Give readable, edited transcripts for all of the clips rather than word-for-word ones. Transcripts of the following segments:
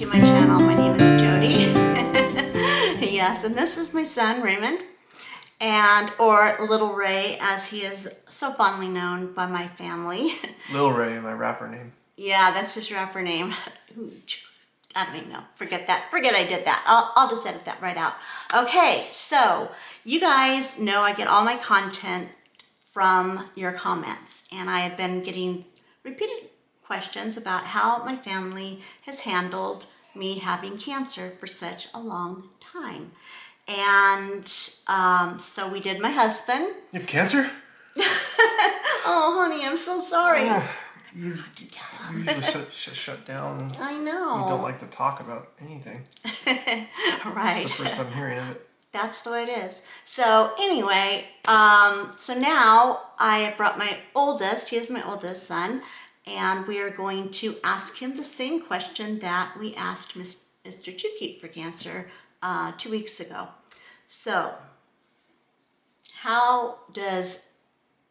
to my channel. My name is Jody. Yes, and this is my son Raymond, or Little Ray, as he is so fondly known by my family. Lil Ray, my rapper name. Yeah, that's his rapper name. I don't even know. Forget that. Forget I did that. I'll just edit that right out. Okay, so you guys know I get all my content from your comments, and I have been getting repeated questions about how my family has handled me having cancer for such a long time. And so we did my husband. You have cancer? Oh, honey, I'm so sorry. You usually shut down. I know. You don't like to talk about anything. Right. It's the first time hearing of it. That's the way it is. So anyway, so now I have brought my oldest, he is my oldest son, and we are going to ask him the same question that we asked Mr. Chukey for cancer 2 weeks ago. So, how does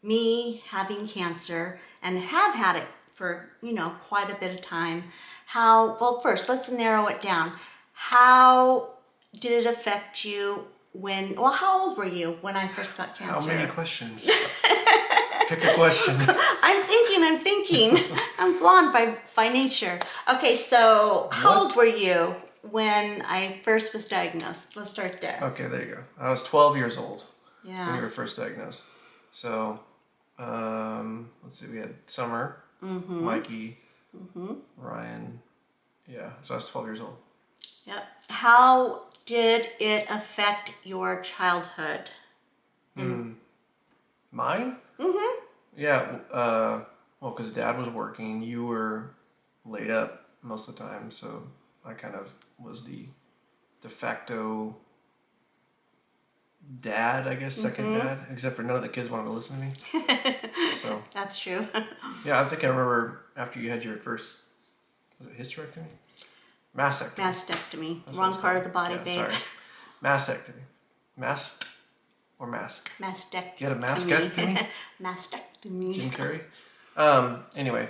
me having cancer, and have had it for, quite a bit of time, well, first, let's narrow it down. How did it affect you how old were you when I first got cancer? How many questions? Pick a question. I'm thinking. I'm blonde by nature. Okay, so how old were you when I first was diagnosed? Let's start there. Okay, there you go. I was 12 years old when you were first diagnosed. So, let's see, we had Summer, Mikey, Ryan. Yeah, so I was 12 years old. Yep. How did it affect your childhood? Mine? Mm-hmm. Yeah, well, because Dad was working, you were laid up most of the time, so I kind of was the de facto dad, I guess, second dad, except for none of the kids wanted to listen to me. So That's true. yeah, I think I remember after you had your first, was it hysterectomy? Mastectomy. Mastectomy. That's Wrong part of the body, yeah, babe. Sorry. Mastectomy. Mask or mask? Mastectomy. You had a mastectomy? Mastectomy. Jim Carrey. Anyway,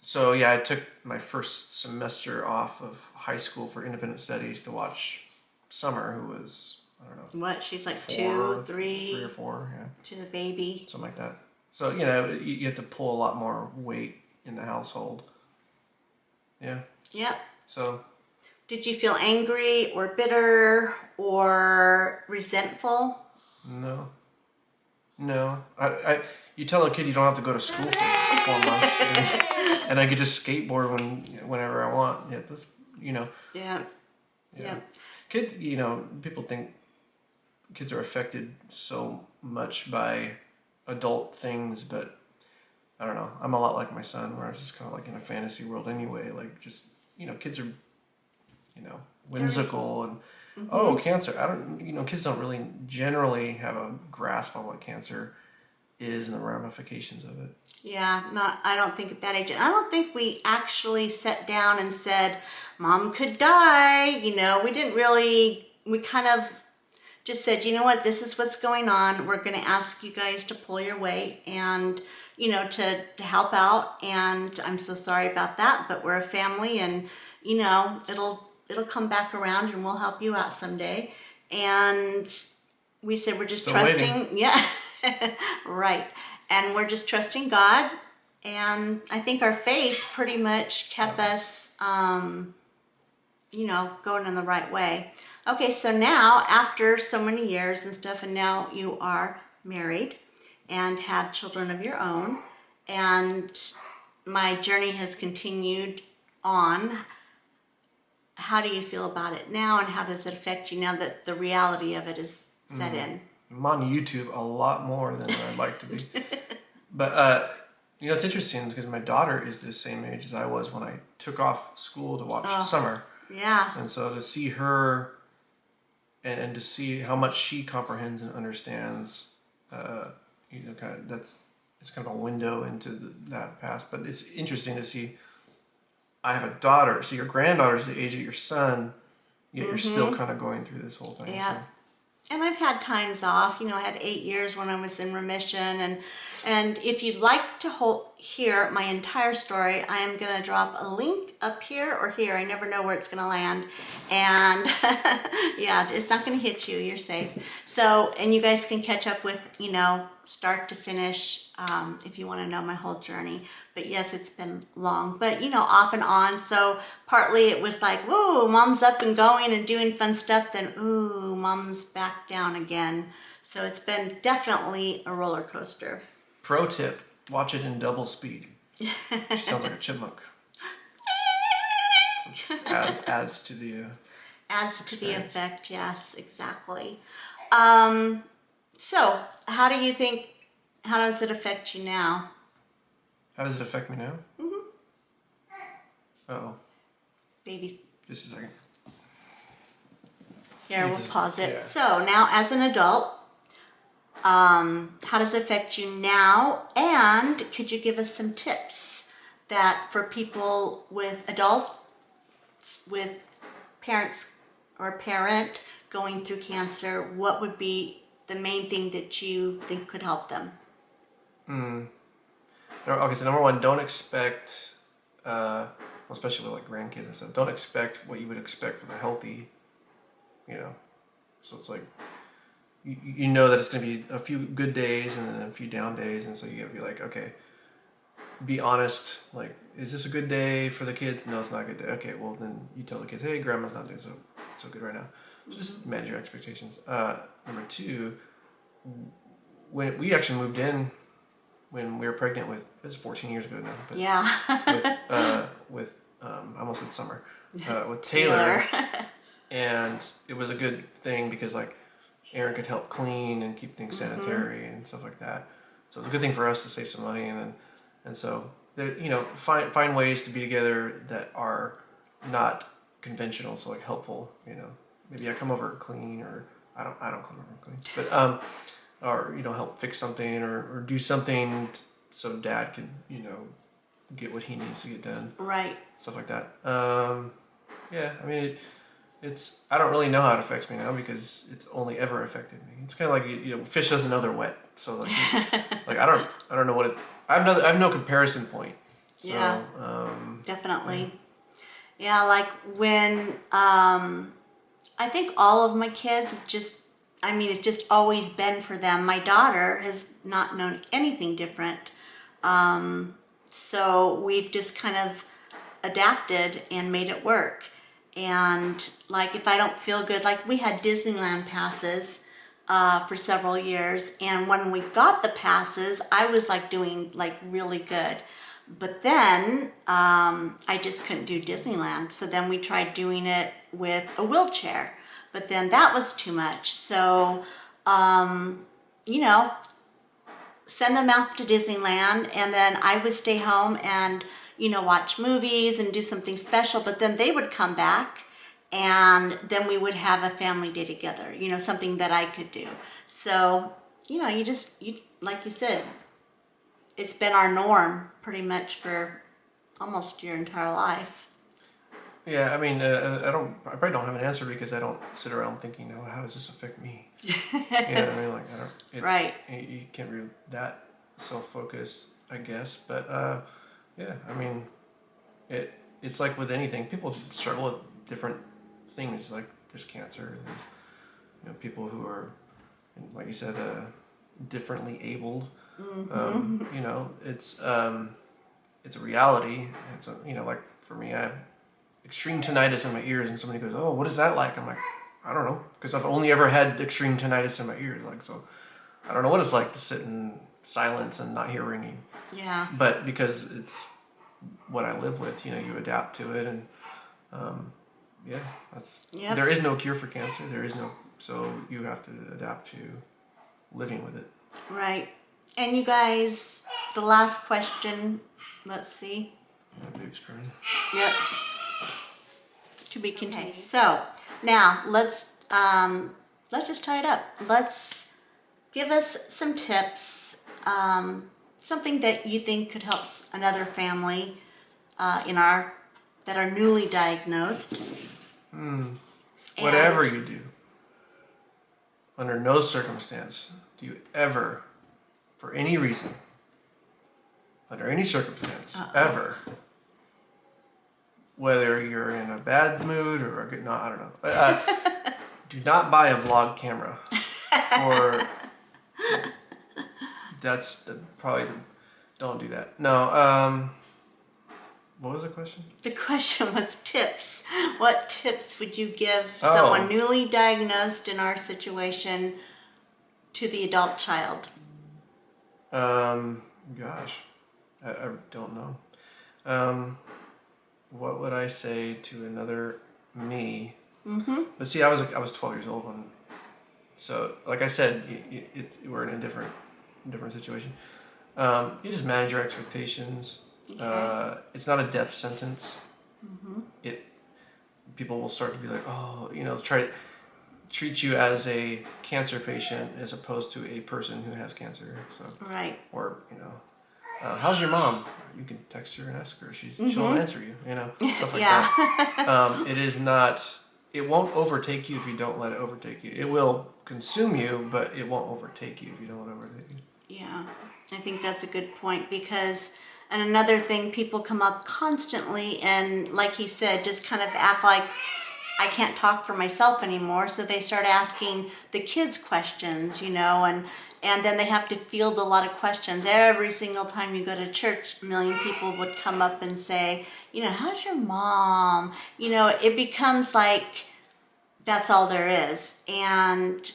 so yeah, I took my first semester off of high school for independent studies to watch Summer, who was, I don't know. What? She's like 4, 2, 3. 3 or 4, yeah. To the baby. Something like that. So, you have to pull a lot more weight in the household. Yeah. Yep. So. Did you feel angry or bitter or resentful? No. You tell a kid you don't have to go to school for 4 months, and I get to skateboard whenever I want. Yeah, that's Yeah. Kids, people think kids are affected so much by adult things, but I don't know. I'm a lot like my son, where I was just kind of like in a fantasy world anyway. Like just kids are whimsical and cancer. Kids don't really generally have a grasp on what cancer is and the ramifications of it. Yeah, I don't think at that age. I don't think we actually sat down and said, Mom could die. We didn't really, we kind of just said, you know what, this is what's going on. We're going to ask you guys to pull your weight and, to help out. And I'm so sorry about that, but we're a family and, it'll come back around and we'll help you out someday. And we said, we're just Still trusting. waiting. Yeah. Right. And we're just trusting God. And I think our faith pretty much kept us, going in the right way. Okay, so now after so many years and stuff, and now you are married and have children of your own, and my journey has continued on. How do you feel about it now, and how does it affect you now that the reality of it is set in? I'm on YouTube a lot more than I'd like to be. But, it's interesting because my daughter is the same age as I was when I took off school to watch Summer. Yeah. And so to see her and to see how much she comprehends and understands, it's kind of a window into that past. But it's interesting to see, I have a daughter, so your granddaughter's the age of your son, yet you're still kind of going through this whole thing. Yeah. So. And I've had times off, I had 8 years when I was in remission, and And if you'd like to hear my entire story, I am going to drop a link up here or here. I never know where it's going to land. And yeah, it's not going to hit you. You're safe. So, and you guys can catch up with, start to finish if you want to know my whole journey. But yes, it's been long, but off and on. So partly it was like, whoa, mom's up and going and doing fun stuff. Then, ooh, mom's back down again. So it's been definitely a roller coaster. Pro tip: watch it in double speed. She sounds like a chipmunk. So adds to the Adds to the experience. effect, yes, exactly. So how does it affect you now? How does it affect me now? Oh, Baby, just a second. here, we'll pause it. Yeah. So now as an adult, how does it affect you now? And could you give us some tips that for people with adults, with parents or parent going through cancer, what would be the main thing that you think could help them? Okay, so number one, don't expect, especially with like grandkids and stuff, don't expect what you would expect with a healthy, so it's like, you know that it's going to be a few good days and then a few down days, and so you got to be like, okay, be honest, like, is this a good day for the kids? No, it's not a good day. Okay, well then you tell the kids, hey, grandma's not doing so good right now. Just manage your expectations. Number two, when we actually moved in when we were pregnant with, this is 14 years ago now, but Yeah. with I almost said Summer, with Taylor, Taylor. and it was a good thing because like Aaron could help clean and keep things sanitary and stuff like that. So it's a good thing for us to save some money, and so there, find ways to be together that are not conventional, so like helpful. Maybe I come over and clean, or I don't come over and clean, but or help fix something or do something so dad can get what he needs to get done, Right. stuff like that. Yeah, I mean it's I don't really know how it affects me now because it's only ever affected me. It's kind of like fish doesn't know they're wet, so like like I don't know what it. I have no comparison point. So, Yeah. Definitely. Yeah, like when I think all of my kids it's just always been for them. My daughter has not known anything different. So we've just kind of adapted and made it work. And like if I don't feel good, like we had Disneyland passes for several years, and when we got the passes, I was like doing like really good. But then I just couldn't do Disneyland. So then we tried doing it with a wheelchair, but then that was too much. So, you know, send them out to Disneyland, and then I would stay home and, watch movies and do something special. But then they would come back, and then we would have a family day together, something that I could do. So, you like you said, it's been our norm pretty much for almost your entire life. yeah, I mean I probably don't have an answer because I don't sit around thinking, oh, how does this affect me? You know what I mean? Like I don't. It's, Right. You can't be that self-focused, I guess. But yeah, I mean, it's like with anything. People struggle with different things. Like there's cancer. There's people who are, like you said, differently abled. It's a reality. It's like for me, I have extreme tinnitus in my ears, and somebody goes, "Oh, what is that like?" I'm like, I don't know, because I've only ever had extreme tinnitus in my ears. Like, so I don't know what it's like to sit in silence and not hear ringing. Yeah. But because it's what I live with, you adapt to it, and yeah, Yep. there is no cure for cancer. There is no, so you have to adapt to living with it. Right. And you guys, the last question, let's see. My big screen. Yep. To be continued. So now let's just tie it up. Let's give us some tips, something that you think could help another family that are newly diagnosed. Whatever you do, under no circumstance do you ever, for any reason, under any circumstance, ever, whether you're in a bad mood or a good, no, I don't know. Do not buy a vlog camera for, don't do that. No, what was the question? The question was tips. What tips would you give someone newly diagnosed in our situation to the adult child? Gosh, I don't know. What would I say to another me? Mm-hmm. But see, I was 12 years old when, so like I said, we're in a different situation. You just manage your expectations. Okay. It's not a death sentence. Mm-hmm. People will start to be like, oh, try to treat you as a cancer patient as opposed to a person who has cancer. So right. Or how's your mom? You can text her and ask her. She'll answer you. Stuff like that. It is not. It won't overtake you if you don't let it overtake you. It will consume you, but it won't overtake you if you don't let it overtake you. Yeah, I think that's a good point because, and another thing, people come up constantly and, like he said, just kind of act like I can't talk for myself anymore. So they start asking the kids questions, and then they have to field a lot of questions. Every single time you go to church, a million people would come up and say, how's your mom? It becomes like that's all there is. And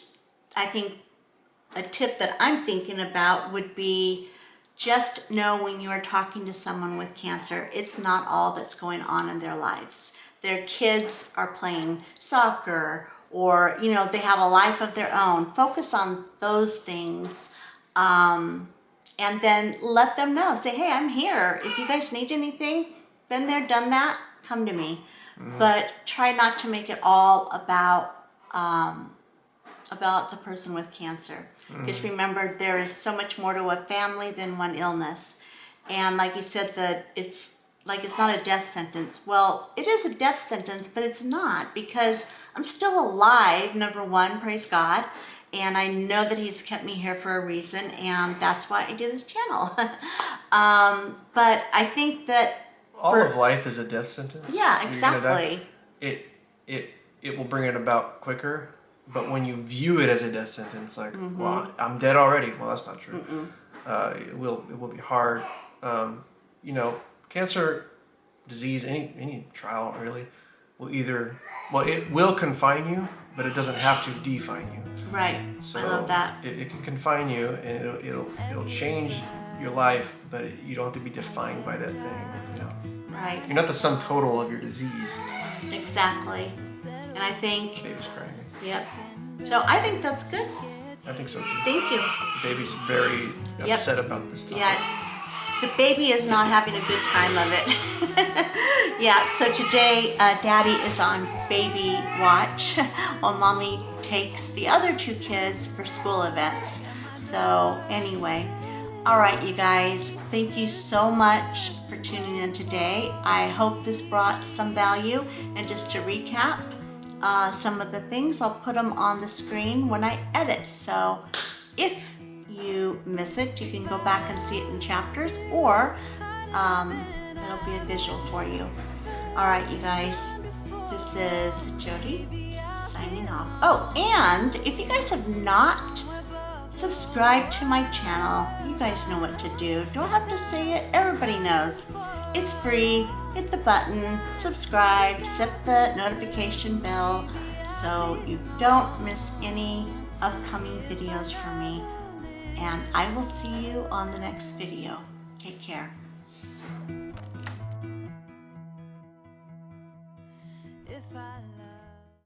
I think a tip that I'm thinking about would be just know when you are talking to someone with cancer, it's not all that's going on in their lives. Their kids are playing soccer or, they have a life of their own. Focus on those things and then let them know. Say, hey, I'm here. If you guys need anything, been there, done that, come to me. Mm-hmm. But try not to make it all about the person with cancer. Because remember, there is so much more to a family than one illness. And like you said, it's not a death sentence. Well, it is a death sentence, but it's not because I'm still alive, number one, praise God. And I know that he's kept me here for a reason, and that's why I do this channel. But I think that all of life is a death sentence. Yeah, exactly. It will bring it about quicker. But when you view it as a death sentence, like, well, I'm dead already. Well, that's not true. It will be hard. Cancer, disease, any trial really, it will confine you, but it doesn't have to define you. Right. So I love that. It can confine you, and it'll change your life, but you don't have to be defined by that thing. Right. You're not the sum total of your disease. Exactly. And I think. Baby's crying. Yep. So I think that's good. I think so too. Thank you. The baby's very upset about this topic. Yeah. The baby is not having a good time of it. Yeah, so today Daddy is on baby watch while Mommy takes the other two kids for school events. So anyway, all right, you guys, thank you so much for tuning in today. I hope this brought some value. And just to recap, some of the things, I'll put them on the screen when I edit. So if you miss it, you can go back and see it in chapters, or it'll be a visual for you. All right, you guys, this is Jody signing off. Oh, and if you guys have not subscribed to my channel, you guys know what to do. Don't have to say it, everybody knows. It's free. Hit the button, subscribe, set the notification bell so you don't miss any upcoming videos from me. And I will see you on the next video. Take care. If I